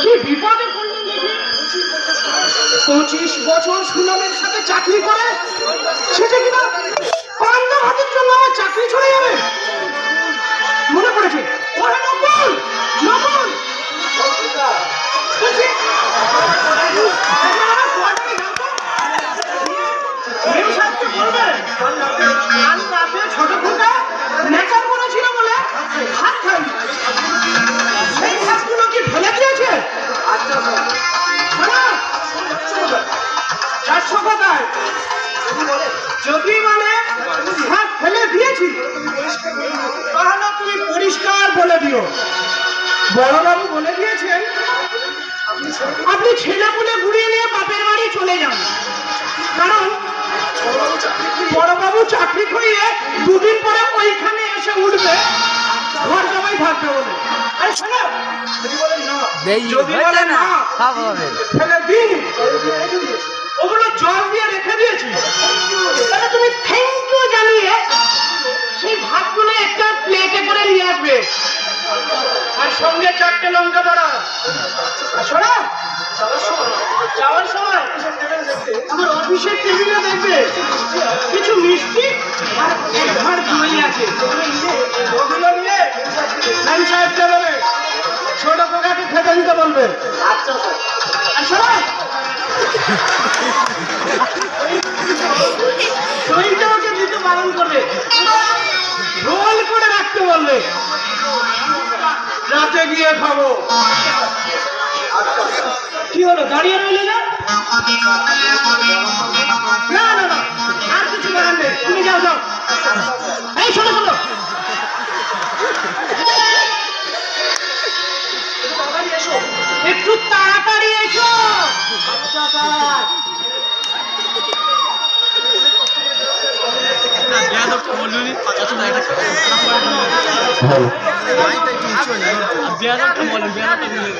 কি বিপদে পড়লেন দেখি। 25 বছর সুনামের সাথে চাকরি করে সেটা কিনা কান্না ভাতের জন্য আমার চাকরি চলে যাবে। মনে পড়েছে, ওরে নকুল, নকুল ছোট খোকা নেচার করেছিল বলে ভাত খাই, সেই ভাতগুলো কি ফেলে দিয়েছে? 400 কথায় যদি মানে ভাত ফেলে দিয়েছি তাহলে তুমি পরিষ্কার বলে দিও। বড়বাবু বলে দিয়েছেন আপনি ছেলে পুলে ঘুরিয়ে নিয়ে বাপের বাড়ি চলে যান, কারণ বড়বাবু চাকরি করিয়ে দুদিন পরে ওইখানে এসে উঠবে, ঘর জামাই থাকবে বলে। আরে শোনো, যদি বলে না ফেলে দিন, ওগুলো জল দিয়ে রেখে দিয়েছি, তাহলে তুমি থ্যাংক ইউ জানিয়ে সেই ভাতগুলো একটা প্লেটে করে নিয়ে আসবে, আর সঙ্গে 4টে লঙ্কা বড়া। শোনো, যাওয়ার সময় আমার অফিসের টেবিলে দেখবে কিছু মিষ্টি আর 1 ঘর দই আছে, ওগুলো নিয়ে ম্যাম সাহেবকে বলে ছোট পোকাকে খেতে দিতে বলবে। আচ্ছা স্যার। আর শোনো, দইটা ওকে দিতে বারণ করবে, রোল করে রাখতে বলবে, রাতে গিয়ে খাবো। কি হলো, দাঁড়িয়ে রইলে না? না না না, আর কিছু বলার নেই, তুমি যাও যাও। এই শোনো শোনো, একটু তাড়াতাড়ি এসো। বেয়াদবটা বলেন, বেয়াদবটা বলেন।